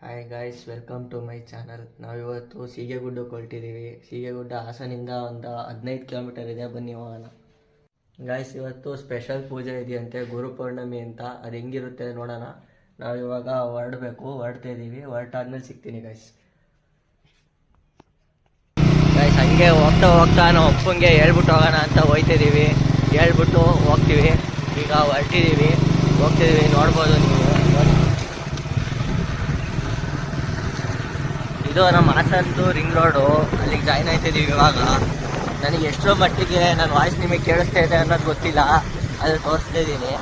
Hi guys, welcome to my channel. ನಾವಿವತ್ತು ಸೀಗೆಗುಡ್ಡಕ್ಕೆ ಹೊರಟಿದ್ದೀವಿ. ಸೀಗೆಗುಡ್ಡ ಹಾಸನಿಂದ ಒಂದು 15 ಕಿಲೋಮೀಟರ್ ಇದೆ. ಬನ್ನಿ ಹೋಗೋಣ ಗಾಯ್ಸ್. ಇವತ್ತು ಸ್ಪೆಷಲ್ ಪೂಜೆ ಇದೆಯಂತೆ, ಗುರುಪೌರ್ಣಮಿ ಅಂತ. ಅದು ಹೆಂಗಿರುತ್ತೆ ನೋಡೋಣ. ನಾವಿವಾಗ ಹೊರಡ್ತಾ ಇದ್ದೀವಿ. ಹೊರಟಾದ್ಮೇಲೆ ಸಿಗ್ತೀನಿ ಗಾಯ್ಸ್. ಹಂಗೆ ಹೋಗ್ತಾ ನಾವು ಅಪ್ಪಂಗೆ ಹೇಳ್ಬಿಟ್ಟು ಹೋಗೋಣ ಅಂತ ಹೋಗ್ತಿದ್ದೀವಿ. ಹೇಳ್ಬಿಟ್ಟು ಹೋಗ್ತೀವಿ. ಈಗ ಹೋಗ್ತಿದ್ದೀವಿ, ನೋಡ್ಬೋದು ನೀವು. ಇದು ನಮ್ಮ ಹಾಸನದ್ದು ರಿಂಗ್ ರೋಡು, ಅಲ್ಲಿಗೆ ಜಾಯ್ನ್ ಆಯ್ತಿದ್ದೀವಿ ಇವಾಗ. ನನಗೆ ಎಷ್ಟೋ ಮಟ್ಟಿಗೆ ನನ್ನ ವಾಯ್ಸ್ ನಿಮಗೆ ಕೇಳಿಸ್ತಾ ಇದೆ ಅನ್ನೋದು ಗೊತ್ತಿಲ್ಲ, ಅದು ತೋರಿಸ್ತಾ ಇದ್ದೀನಿ.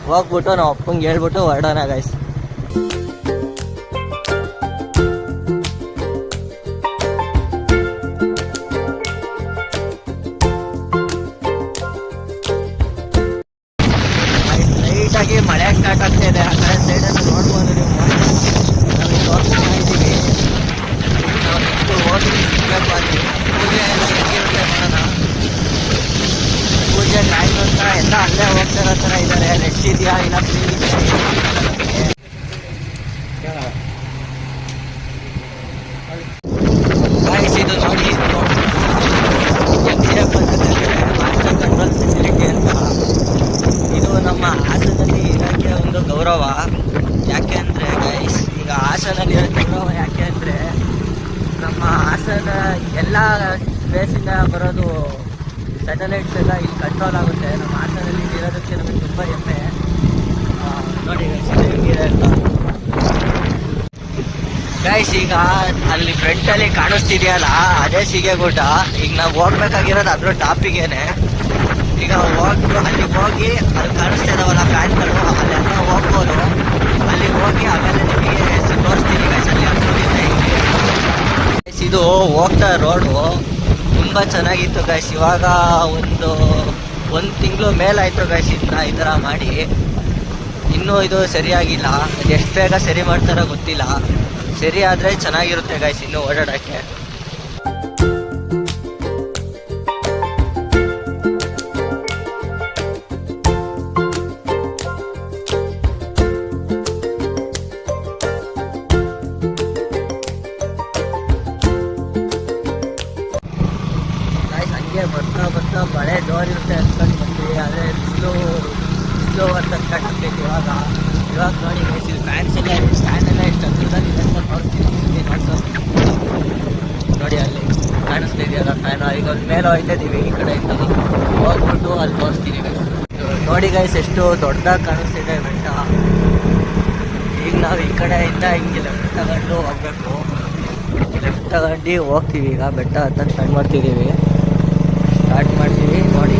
ಹೋಗ್ಬಿಟ್ಟು ನಾವು ಅಪ್ಪಂಗೆ ಹೇಳ್ಬಿಟ್ಟು ಹೊರಡೋಣ ಗೈಸ್. ಲೈಟಾಗಿ ಮಳೆ ಸ್ಟಾರ್ಟ್ ಆಗ್ತಾ ಇದೆ. ಆ ಕಡೆ ಸೈಡನ್ನು ನೋಡ್ಬೋದು ನೀವು. ನಾವು ತೋರಿಸ್ತಾ ಇದ್ದೀವಿ. ನಾವು ನೆಕ್ಸ್ಟು ಹೋಗಿ ಸಿಗಬೇಕು ಅಲ್ಲಿ. ಪೂಜೆ ಎಲ್ಲ ಹೆಂಗಿರುತ್ತೆ ನೋಡೋಣ. ಪೂಜೆ ಟೈಮ್ ಅಂತ ಎಲ್ಲ ಅಲ್ಲೇ ಹೋಗ್ತಿರೋ ಥರ ಇದ್ದಾರೆ. ರೆಸ್ಟ್ ಇದೆಯಾ ಇಲ್ಲ ಫ್ರೀ ಇದು ನೋಡಿ. ಮಾಸ್ಟರ್ ಕಂಟ್ರೋಲ್ ಫೆಸಿಲಿಟಿ ಅಂತ. ಇದು ನಮ್ಮ ಹಾಸನಲ್ಲಿ ಇರೋಕ್ಕೆ ಒಂದು ಗೌರವ. ಯಾಕೆ ಅಂದರೆ ಗೈಸ್, ಈಗ ಹಾಸನಲ್ಲಿ ಇರೋ ಗೌರವ ಯಾಕೆ ಅಂದರೆ ನಮ್ಮ ಹಾಸನ ಎಲ್ಲ ಸ್ಪೇಸಿಂದ ಬರೋದು ಸ್ಯಾಟಲೈಟ್ಸ್ ಎಲ್ಲ ಇಲ್ಲಿ ಕಂಟ್ರೋಲ್ ಆಗುತ್ತೆ. ನಮ್ಮ ಹಾಸನಲ್ಲಿ ಇರೋದಕ್ಕೆ ನಮಗೆ ತುಂಬ ಹೆಮ್ಮೆ. ನೋಡಿ ಹೆಂಗಿದೆ ಅಂತ ಗೈಸ್. ಈಗ ಅಲ್ಲಿ ಫ್ರಂಟಲ್ಲಿ ಕಾಣಿಸ್ತಿದೆಯಲ್ಲ, ಅದೇ ಸೀಗೆಗುಡ್ಡ. ಈಗ ನಾವು ಹೋಗ್ಬೇಕಾಗಿರೋದು ಅದ್ರ ಟಾಪಿಗೇನೆ. ಈಗ ಅಲ್ಲಿ ಹೋಗಿ ಅಲ್ಲಿ ಕಾಣಿಸ್ತಾ ಇದಾವಲ್ಲ ಫ್ಯಾನ್ಗಳು, ಅಲ್ಲೆಲ್ಲ ಹೋಗ್ಬೋದು. ಅಲ್ಲಿ ಹೋಗಿ ಆಮೇಲೆ ನಿಮಗೆ ತೋರಿಸ್ತೀನಿ ಗೈಸ್. ಅಲ್ಲಿ ಇದು ಹೋಗ್ತಾ ರೋಡು ತುಂಬ ಚೆನ್ನಾಗಿತ್ತು ಗೈಸ್. ಇವಾಗ ಒಂದು ತಿಂಗಳು ಮೇಲಾಯಿತು ಗೈಸ್ ಇದನ್ನ ಈ ಥರ ಮಾಡಿ. ಇನ್ನೂ ಇದು ಸರಿಯಾಗಿಲ್ಲ. ಅದು ಎಷ್ಟು ಬೇಗ ಸರಿ ಮಾಡ್ತಾರೋ ಗೊತ್ತಿಲ್ಲ. ಸರಿ ಆದರೆ ಚೆನ್ನಾಗಿರುತ್ತೆ ಗೈಸ್ ಇನ್ನೂ ಓಡಾಡೋಕ್ಕೆ. ಬರ್ತಾ ಮಳೆ ಜೋರಿರುತ್ತೆ ಅಂದ್ಕೊಂಡು ಬಂದ್ವಿ. ಆದರೆ ಬಿಸಿಲು ಅಂತ ಅಂದ್ಕೊಂಡ್ಬಿಟ್ಟು ಇವಾಗ ನೋಡಿ ಗೈಸ್, ಇಲ್ಲಿ ಫ್ಯಾನ್ಸ್ ಎಲ್ಲ ಸ್ಟ್ಯಾಂಡ್ ಎಲ್ಲ ಎಷ್ಟು ಹತ್ರದಲ್ಲಿದೆ ಅಂತ ತೋರಿಸ್ತೀನಿ. ನೋಡಿ ಅಲ್ಲಿ ಕಾಣಿಸ್ತಾ ಇದೆಯಲ್ಲ ಫ್ಯಾನ್. ಈಗ ಒಂದು ಮೇಲೆ ಹೋಗ್ತಾ ಇದ್ದೀವಿ. ಈ ಕಡೆಯಿಂದ ಹೋಗ್ಬಿಟ್ಟು ಅಲ್ಲಿ ತೋರಿಸ್ತೀನಿ ಗೈಸ್. ನೋಡಿ ಗೈಸ್, ಎಷ್ಟು ದೊಡ್ಡದಾಗಿ ಕಾಣಿಸ್ತಿದೆ ಬೆಟ್ಟ. ಈಗ ನಾವು ಈ ಕಡೆಯಿಂದ ಹಿಂಗೆ ಲೆಫ್ಟ್ ತಗೊಂಡು ಹೋಗ್ಬೇಕು. ಲೆಫ್ಟ್ ತಗೊಂಡು ಹೋಗ್ತೀವಿ. ಈಗ ಬೆಟ್ಟ ಹತ್ತಕ್ಕೆ ಸ್ಟಾರ್ಟ್ ಮಾಡ್ತಿದ್ದೀವಿ. ನೋಡಿ.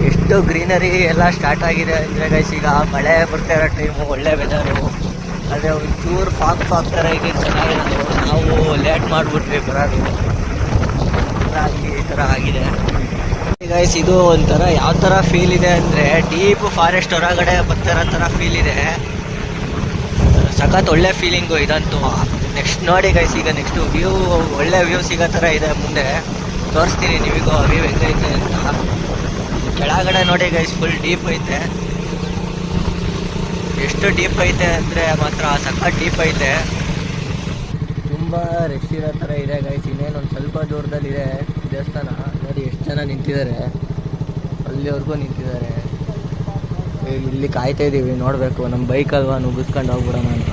ಎಷ್ಟು ಗ್ರೀನರಿ ಎಲ್ಲ ಸ್ಟಾರ್ಟ್ ಆಗಿದೆ ಅಂದರೆ ಗೈಸ್. ಈಗ ಮಳೆ ಬರ್ತಾ ಇರೋ ಟೈಮು, ಒಳ್ಳೆ ವೆದರು. ಅದೇ ಒಂಚೂರು ಫಾಗ್ ಥರ ಈಗ ಚೆನ್ನಾಗಿರೋದು. ನಾವು ಲೇಟ್ ಮಾಡಿಬಿಟ್ವಿ ಬರೋದು. ಈ ಥರ ಆಗಿದೆ ಗೈಸ್. ಇದು ಒಂಥರ ಯಾವ ಥರ ಫೀಲ್ ಇದೆ ಅಂದರೆ, ಡೀಪ್ ಫಾರೆಸ್ಟ್ ಹೊರಗಡೆ ಬರ್ತಿರೋ ಥರ ಫೀಲ್ ಇದೆ. ಸಖತ್ ಒಳ್ಳೆ ಫೀಲಿಂಗು ಇದಂತೂ. ನೆಕ್ಸ್ಟ್ ನೋಡಿ ಗೈಸ್, ಈಗ ನೆಕ್ಸ್ಟ್ ಒಳ್ಳೆ ವ್ಯೂ ಸಿಗೋ ಥರ ಇದೆ. ಮುಂದೆ ತೋರಿಸ್ತೀನಿ ನಿಮಗೂ ವ್ಯೂ ಹೆಂಗೈತೆ ಅಂತ. ಕೆಳಗಡೆ ನೋಡಿ ಗೈಸ್, ಫುಲ್ ಡೀಪ್ ಐತೆ. ಎಷ್ಟು ಡೀಪ್ ಐತೆ ಅಂದರೆ ಮಾತ್ರ ಸಖತ್ ಡೀಪ್ ಐತೆ. ತುಂಬ ರಶ್ ಇರೋ ಥರ ಇದೆ ಗೈಸ್. ಇನ್ನೇನೊಂದು ಸ್ವಲ್ಪ ದೂರದಲ್ಲಿದೆ ದೇವಸ್ಥಾನ. ನೋಡಿ ಎಷ್ಟು ಜನ ನಿಂತಿದ್ದಾರೆ, ಅಲ್ಲಿವರೆಗೂ ನಿಂತಿದ್ದಾರೆ. ಇಲ್ಲಿ ಕಾಯ್ತಾ ಇದ್ದೀವಿ, ನೋಡಬೇಕು. ನಮ್ಮ ಬೈಕ್ ಅಲ್ವಾ, ನುಗ್ಗಿಸ್ಕೊಂಡು ಹೋಗ್ಬಿಡೋಣ ಅಂತ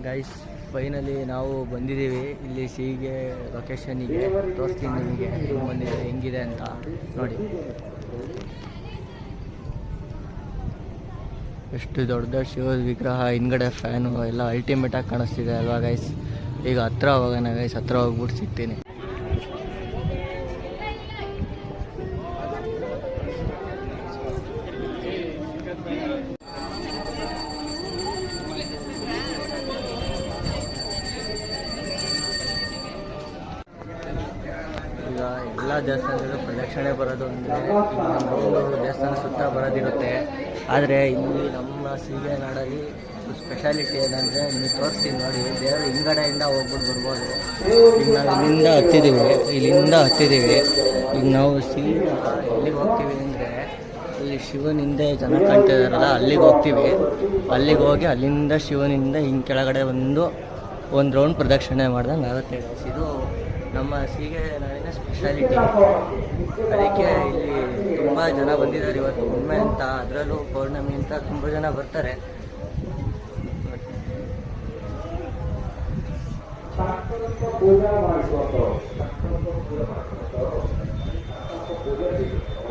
ಗೈಸ್. ಫೈನಲಿ ನಾವು ಬಂದಿದ್ದೀವಿ ಇಲ್ಲಿ ಸೀಗೆ ಲೊಕೇಶನಿಗೆ. ತೋರಿಸ್ತೀನಿ ನಿಮಗೆ ಹೆಂಗಿದೆ ಅಂತ ನೋಡಿ. ಎಷ್ಟು ದೊಡ್ಡ ಶಿವ ವಿಗ್ರಹ, ಹಿಂದ್ಗಡೆ ಫ್ಯಾನು ಎಲ್ಲ ಅಲ್ಟಿಮೇಟಾಗಿ ಕಾಣಿಸ್ತಿದೆ ಅಲ್ವಾ ಗೈಸ್. ಈಗ ಹತ್ರ ಹೋಗೋಣ ಗೈಸ್. ಹತ್ರ ಹೋಗ್ಬಿಟ್ಟು ಸಿಗ್ತೀನಿ. ಈಗ ಎಲ್ಲ ದೇವಸ್ಥಾನದಲ್ಲೂ ಪ್ರದಕ್ಷಿಣೆ ಬರೋದು ಅಂದರೆ ದೇವಸ್ಥಾನ ಸುತ್ತ ಬರೋದಿರುತ್ತೆ. ಆದರೆ ಇಲ್ಲಿ ನಮ್ಮ ಸೀಗೆ ನಾಡಲ್ಲಿ ಇವತ್ತು ಸ್ಪೆಷಾಲಿಟಿ ಏನಂದರೆ ನೀವು ತೋರಿಸ್ತೀನಿ ನೋಡಿ. ದೇವರು ಹಿಂಗಡೆಯಿಂದ ಹೋಗ್ಬಿಟ್ಟು ಬರ್ಬೋದು. ಈಗ ನಾವು ಇಲ್ಲಿಂದ ಹತ್ತಿದ್ದೀವಿ. ಈಗ ನಾವು ಸೀದಾ ಎಲ್ಲಿಗೆ ಹೋಗ್ತೀವಿ ಅಂದರೆ ಅಲ್ಲಿ ಶಿವನಿಂದ ಜನ ಕಾಣ್ತಾ ಇದ್ದಾರಲ್ಲ ಅಲ್ಲಿಗೆ ಹೋಗ್ತೀವಿ. ಅಲ್ಲಿಗೆ ಹೋಗಿ ಅಲ್ಲಿಂದ ಶಿವನಿಂದ ಹಿಂಗೆ ಕೆಳಗಡೆ ಒಂದು ರೌಂಡ್ ಪ್ರದಕ್ಷಿಣೆ ಮಾಡ್ದಂಗೆ ಆಗುತ್ತೆ. ಇದು ನಮ್ಮ ಸೀಗೆ ನಾಡಿನ ಸ್ಪೆಷಾಲಿಟಿ. ಅದಕ್ಕೆ ಇಲ್ಲಿ ತುಂಬ ಜನ ಬಂದಿದ್ದಾರೆ ಇವತ್ತು ಹುಣ್ಣಿಮೆ ಅಂತ, ಅದರಲ್ಲೂ ಪೌರ್ಣಮಿ ಅಂತ ತುಂಬ ಜನ ಬರ್ತಾರೆ.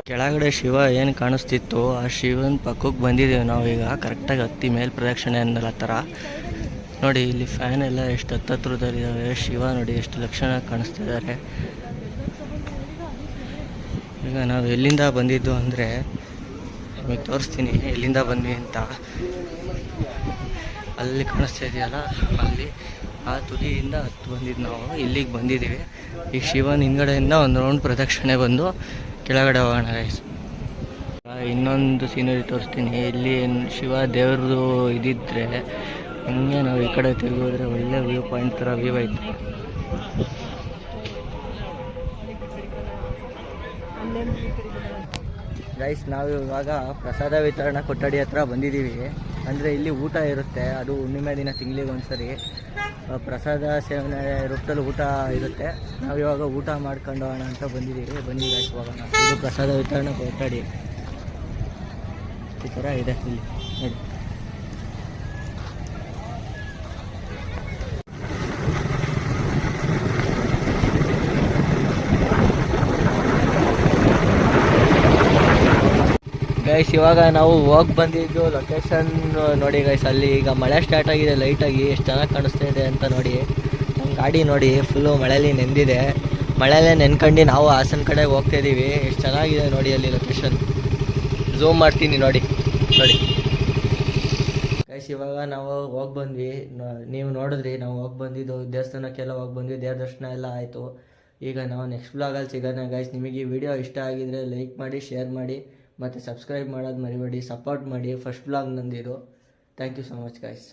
ಕೆಳಗಡೆ ಶಿವ ಏನು ಕಾಣಿಸ್ತಿತ್ತು ಆ ಶಿವನ ಪಕ್ಕಕ್ಕೆ ಬಂದಿದ್ದೀವಿ ನಾವೀಗ. ಕರೆಕ್ಟಾಗಿ ಹತ್ತಿ ಮೇಲೆ ಪ್ರದಕ್ಷಿಣೆ ಅನ್ನಲ್ಲ ಥರ ನೋಡಿ. ಇಲ್ಲಿ ಫ್ಯಾನ್ ಎಲ್ಲ ಎಷ್ಟು ಹತ್ತತ್ರದಲ್ಲಿದ್ದಾವೆ. ಶಿವ ನೋಡಿ ಎಷ್ಟು ಲಕ್ಷಣ ಕಾಣಿಸ್ತಾ ಇದ್ದಾರೆ. ಈಗ ನಾವು ಎಲ್ಲಿಂದ ಬಂದಿದ್ದು ಅಂದರೆ ನಿಮಗೆ ತೋರಿಸ್ತೀನಿ ಎಲ್ಲಿಂದ ಬಂದ್ವಿ ಅಂತ. ಅಲ್ಲಿ ಕಾಣಿಸ್ತಾ ಇದೆಯಲ್ಲ, ಅಲ್ಲಿ ಆ ತುದಿಯಿಂದ ಹತ್ತು ಬಂದಿದ್ದು ನಾವು ಇಲ್ಲಿಗೆ ಬಂದಿದ್ದೀವಿ. ಈಗ ಶಿವನ ಹಿಂದ್ಗಡೆಯಿಂದ ಒಂದು ರೌಂಡ್ ಪ್ರದಕ್ಷಿಣೆ ಬಂದು ಕೆಳಗಡೆ ಹೋಗೋಣ ಗೈಸ್. ಇನ್ನೊಂದು ಸೀನರಿ ತೋರಿಸ್ತೀನಿ. ಇಲ್ಲಿ ಶಿವ ದೇವ್ರದ್ದು ಇದಿದ್ರೆ ಹಂಗೆ ನಾವು ಈ ಕಡೆ ತಿರುಗಿದ್ರೆ ಒಳ್ಳೆ ವ್ಯೂ ಪಾಯಿಂಟ್ ಥರ ವ್ಯೂ ಐತೆ. ಗೈಸ್ ನಾವು ಇವಾಗ ಪ್ರಸಾದ ವಿತರಣಾ ಕೊಠಡಿ ಹತ್ರ ಬಂದಿದ್ದೀವಿ. ಅಂದರೆ ಇಲ್ಲಿ ಊಟ ಇರುತ್ತೆ, ಅದು ಹುಣ್ಣಿಮೆ ದಿನ ತಿಂಗಳಿಗೆ ಒಂದ್ಸರಿ ಪ್ರಸಾದ ಸೇವನೆ ರೂಪದಲ್ಲಿ ಊಟ ಇರುತ್ತೆ. ನಾವು ಇವಾಗ ಊಟ ಮಾಡ್ಕೊಂಡು ಹೋಗೋಣ ಅಂತ ಬಂದಿದ್ದೀವಿ. ಬನ್ನಿ ಗೈಸ್ ಹೋಗೋಣ. ಇದು ಪ್ರಸಾದ ವಿತರಣಾ ಕೊಠಡಿ ಈ ಥರ ಇದೆ ಇಲ್ಲಿ ನೋಡಿ. ಗೈಸ್ ಇವಾಗ ನಾವು ಹೋಗಿ ಬಂದಿದ್ದು ಲೊಕೇಶನ್ ನೋಡಿ ಗೈಸ್. ಅಲ್ಲಿ ಈಗ ಮಳೆ ಸ್ಟಾರ್ಟ್ ಆಗಿದೆ ಲೈಟಾಗಿ. ಎಷ್ಟು ಚೆನ್ನಾಗಿ ಕಾಣಿಸ್ತಾ ಇದೆ ಅಂತ ನೋಡಿ. ನಮ್ಮ ಗಾಡಿ ನೋಡಿ ಫುಲ್ಲು ಮಳೆಯಲ್ಲಿ ನೆಂದಿದೆ. ಮಳೆಯಲ್ಲೇ ನೆನ್ಕೊಂಡು ನಾವು ಹಾಸನ ಕಡೆ ಹೋಗ್ತಾಯಿದ್ದೀವಿ. ಎಷ್ಟು ಚೆನ್ನಾಗಿದೆ ನೋಡಿ ಅಲ್ಲಿ ಲೊಕೇಶನ್. ಝೂಮ್ ಮಾಡ್ತೀನಿ ನೋಡಿ ಗೈಸ್. ಇವಾಗ ನಾವು ಹೋಗಿ ಬಂದ್ವಿ. ನೀವು ನೋಡಿದ್ರಿ ನಾವು ಹೋಗಿ ಬಂದಿದ್ದು ದೇವಸ್ಥಾನಕ್ಕೆಲ್ಲ ಹೋಗಿ ಬಂದ್ವಿ. ದೇವ್ರ ದರ್ಶನ ಎಲ್ಲ ಆಯಿತು. ಈಗ ನಾವು ನೆಕ್ಸ್ಟ್ ಬ್ಲಾಗಲ್ಲಿ ಸಿಗೋಣ ಗೈಸ್. ನಿಮಗೆ ಈ ವಿಡಿಯೋ ಇಷ್ಟ ಆಗಿದರೆ ಲೈಕ್ ಮಾಡಿ, ಶೇರ್ ಮಾಡಿ ಮತ್ತು ಸಬ್ಸ್ಕ್ರೈಬ್ ಮಾಡೋದು ಮರಿಬೇಡಿ. ಸಪೋರ್ಟ್ ಮಾಡಿ. ಫಸ್ಟ್ ಬ್ಲಾಗ್ ನಂದಿದು. Thank you so much guys.